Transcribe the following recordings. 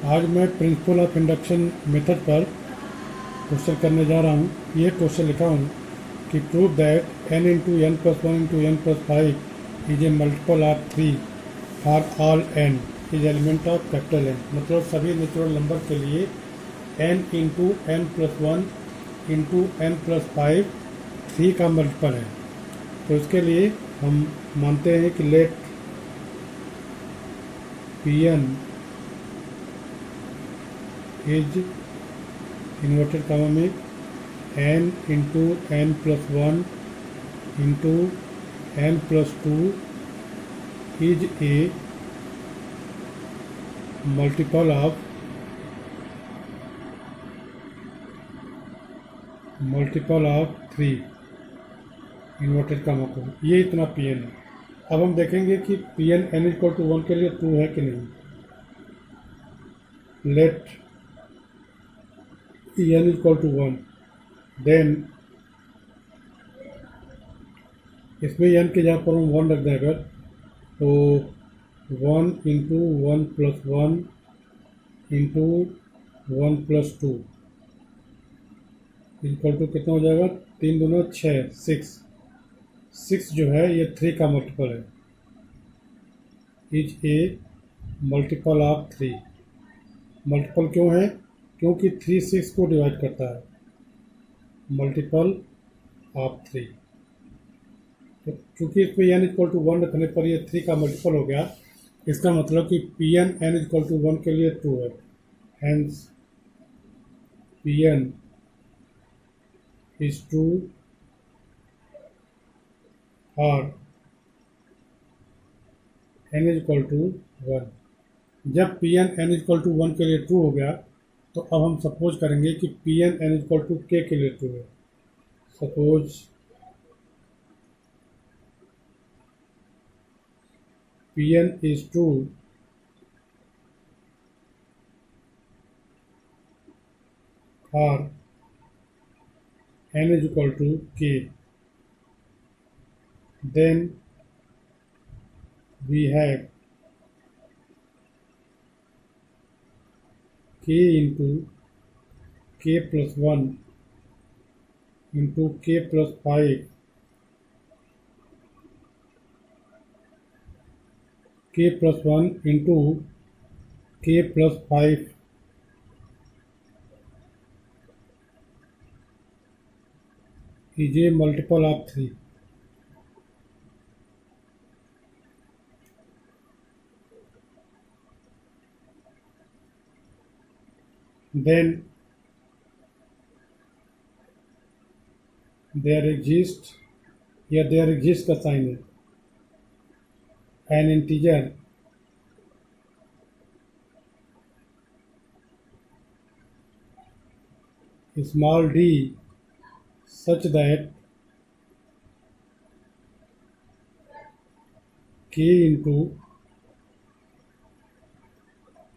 आज मैं principle of induction method पर क्वेश्चन करने जा रहा हूँ। ये क्वेश्चन लिखा हूँ कि prove that n into n plus one into n plus five is a multiple of 3 for all n is element of capital N। मतलब सभी नेचुरल नंबर के लिए n into n plus one into n plus five 3 का multiple है। तो इसके लिए हम मानते हैं कि let Pn is inverted comma में n into n plus one into n plus two is a multiple of 3 inverted comma को। ये इतना Pn है। अब हम देखेंगे कि Pn n इक्वल टू 1 के लिए ट्रू है कि नहीं। Let n equal to 1, then इसमें n के जहाँ पर हम 1 रख दें अगर, तो 1 into one plus one into one plus two equal to कितना हो जाएगा, 3 दूना 6, 6 जो है ये 3 का मल्टीपल है, is a multiple of 3। Multiple क्यों है? क्योंकि 3 6 को डिवाइड करता है, मल्टीपल ऑफ 3। तो चूँकि इसमें n इक्वल टू 1 रखने पर ये 3 का मल्टीपल हो गया, इसका मतलब कि Pn n इक्वल टू 1 के लिए ट्रू है। हैंस Pn इज ट्रू और n इक्वल टू 1। जब Pn n इक्वल टू 1 के लिए ट्रू हो गया, तो अब हम सपोज करेंगे कि Pn n equal to k के लिए ट्रू है। Suppose Pn is true for n is equal to k, then we have k into k plus 1 into k plus 5, k plus 1 into k plus 5 is a multiple of 3। Then there exists का sign है, an integer small d such that k into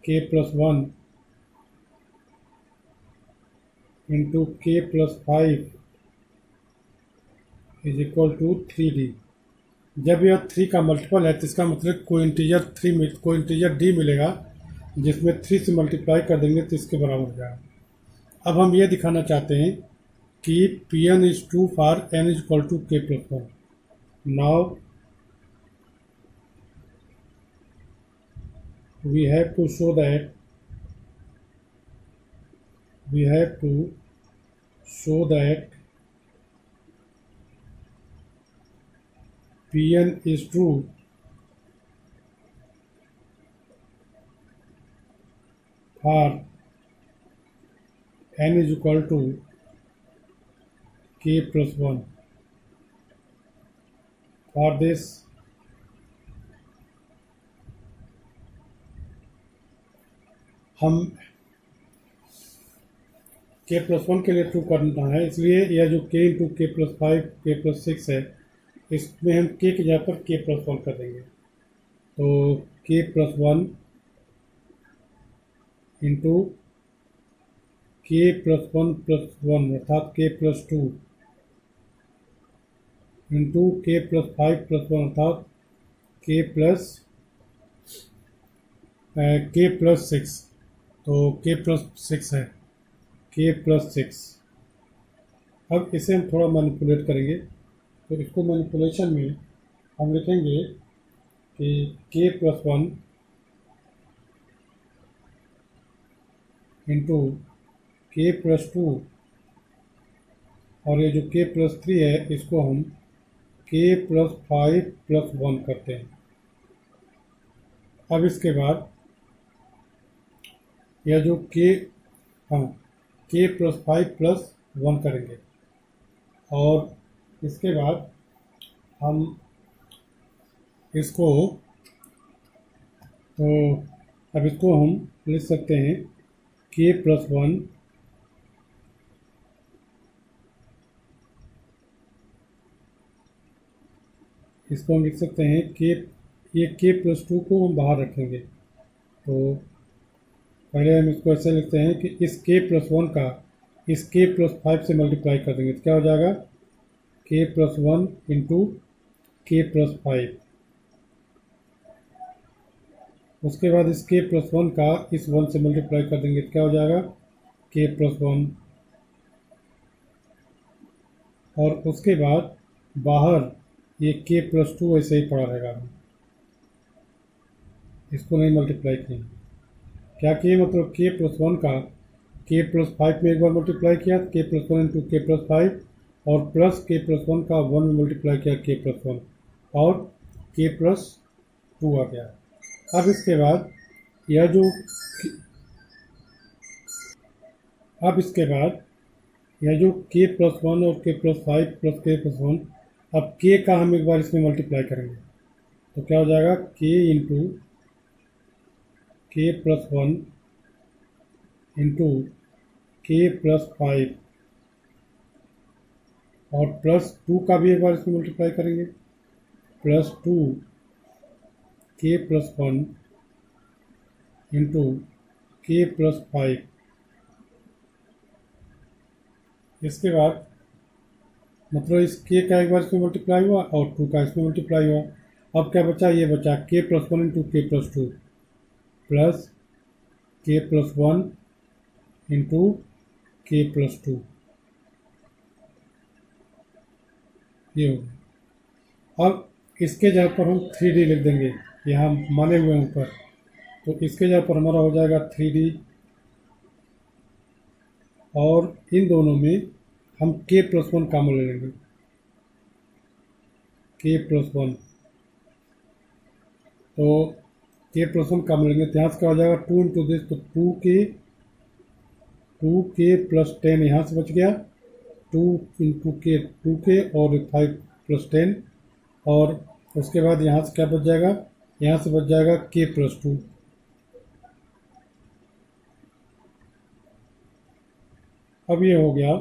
k plus 1 into k plus 5 is equal to 3d। जब यह 3 का multiple है तो इसका मतलब कोई इंटीजर d मिलेगा, जिसमें 3 से मल्टीप्लाई कर देंगे तो इसके बराबर हो जाएगा। अब हम ये दिखाना चाहते हैं कि Pn is true for n is equal to k plus 1। Now we have to show that Pn is true for n is equal to k plus 1। For this हम k प्लस 1 के लिए ट्रू करना है, इसलिए यह जो k into के plus 5 के प्लस 6 है, इसमें हम k की जगह पर k प्लस 1 कर देंगे। तो k plus 1 into k plus 1 plus 1 अर्थात k plus 2 into k plus 5 plus 1 अर्थात k प्लस 6 तो k+6 है, k+6। अब इसे हम थोड़ा मैनिपुलेट करेंगे, तो इसको मैनिपुलेशन में हम लिखेंगे कि k+1 इंटू k+2, और ये जो k+3 है इसको हम k+5+1 करते हैं। अब इसके बाद यह जो हाँ k+5+1 करेंगे, और इसके बाद हम इसको, तो अब इसको हम लिख सकते हैं k+1 इसको हम लिख सकते हैं ये k+2 को हम बाहर रखेंगे, तो पहले हम इसको ऐसे लिखते हैं कि इस k+1 का इस k+5 से मल्टीप्लाई कर देंगे, तो क्या हो जाएगा k+1 इंटू k+5। उसके बाद इस k+1 का इस 1 से मल्टीप्लाई कर देंगे, तो क्या हो जाएगा k+1, और उसके बाद बाहर ये k+2 ऐसे ही पड़ा रहेगा, इसको नहीं मल्टीप्लाई किए। क्या किए, मतलब k+1 का k+5 में एक बार मल्टीप्लाई किया, k+1 इंटू k+5, और प्लस k+1 का 1 में मल्टीप्लाई किया k+1, और k+2 आ गया। अब इसके बाद यह जो k+1 और k+5 प्लस k+1, अब k का हम एक बार इसमें मल्टीप्लाई करेंगे, तो क्या हो जाएगा k into k+1 into k+5, और +2 का भी एक बार इसमें मल्टीप्लाई करेंगे, +2 k+1 इंटू k+5। इसके बाद मतलब इस k का एक बार इसमें मल्टीप्लाई हुआ और 2 का इसमें मल्टीप्लाई हुआ। अब क्या बचा, ये बचा k+1 into k+2 plus k+1 into k+2, ये हो गया। अब इसके जगह पर हम 3D लिख देंगे, यहाँ माने हुए हैं ऊपर, तो इसके जगह पर हमारा हो जाएगा 3D, और इन दोनों में हम k+1 कॉमन ले लेंगे, k+1, तो k+1 कॉमन लेंगे, तो यहाँ से क्या हो जाएगा 2 इंटू दिस, तो 2k+10 यहाँ से बच गया, 2 इंटू k 2k और 5+10, और उसके बाद यहाँ से क्या बच जाएगा, यहाँ से बच जाएगा k+2। अब ये हो गया,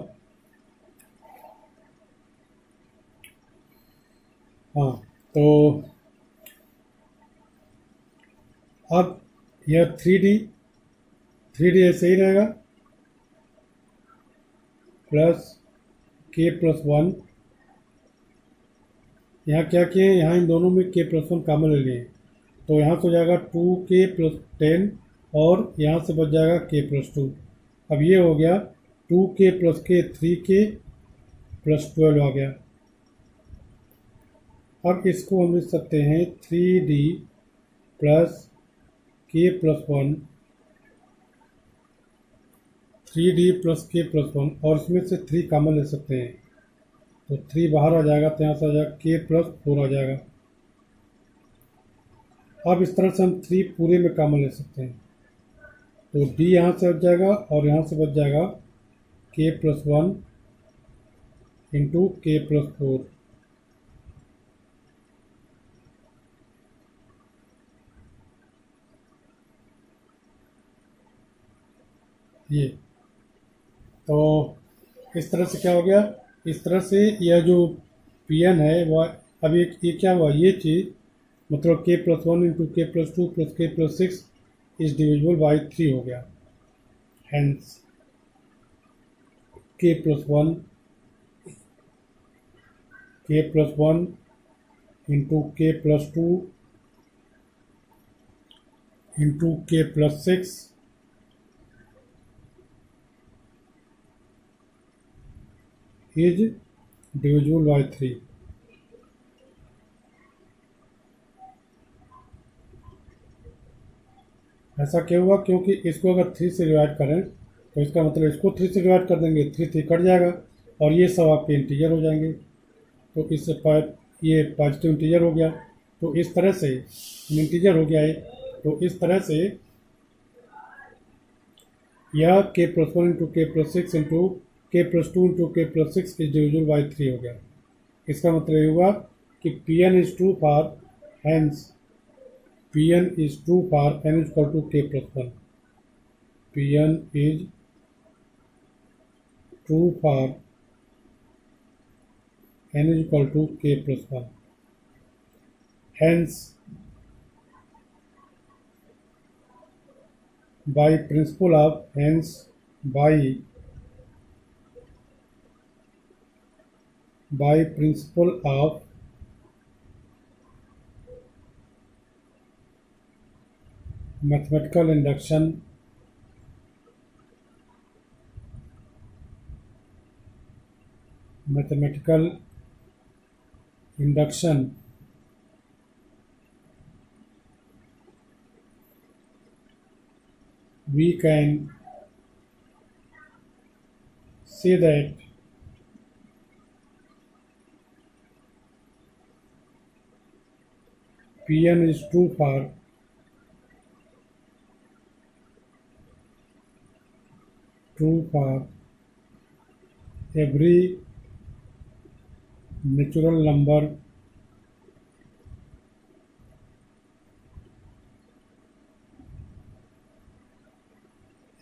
हाँ, तो अब यह 3D ऐसे ही रहेगा, प्लस k+1, यहाँ क्या किए, यहाँ इन दोनों में k+1 कॉमन ले लिए, तो यहाँ से हो जाएगा 2k+10, और यहाँ से बच जाएगा k+2। अब ये हो गया 2k + k 3k + 12 आ गया। अब इसको हम लिख सकते हैं 3D plus k+1, 3D plus k+1, और इसमें से 3 कॉमन ले सकते हैं, तो 3 बाहर आ जाएगा, तो यहाँ से आ जाएगा k+4 आ जाएगा। अब इस तरह से हम 3 पूरे में कॉमन ले सकते हैं, तो d यहाँ से बच जाएगा, और यहाँ से बच जाएगा k+1 इंटू k+4, ये, तो इस तरह से क्या हो गया, इस तरह से यह जो Pn है वह, अब ये क्या हुआ, ये चीज़ मतलब k+1 into k+2 plus k+6 is divisible by 3 हो गया, hence k+1 into k+2 into k+6 is divisible by 3। ऐसा क्यों हुआ? क्योंकि इसको अगर 3 से डिवाइड करें तो इसका मतलब इसको 3 से डिवाइड कर देंगे, 3 3 कट जाएगा और ये सब आपके इंटीजर हो जाएंगे। तो इससे ये पॉजिटिव इंटीजर हो गया। तो इस तरह से इंटीजर हो गया है। तो इस तरह से यह k+1 into k+6 into k+2 into k+6 is divisible by 3 हो गया। इसका मतलब ये हुआ कि Pn is true for hence Pn is true for n is equal to k+1. Pn is true for n is equal to k+1. Hence, by principle of mathematical induction, we can say that Pn is true for every natural number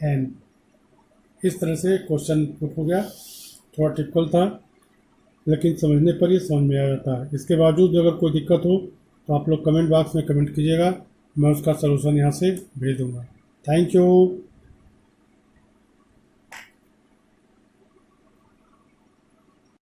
n। इस तरह से question put हो गया। थोड़ा typical था लेकिन समझने पर ही समझ में आ जाता है। इसके बावजूद अगर कोई दिक्कत हो तो आप लोग कमेंट बॉक्स में कमेंट कीजिएगा, मैं उसका सलूशन यहाँ से भेज दूँगा। Thank you.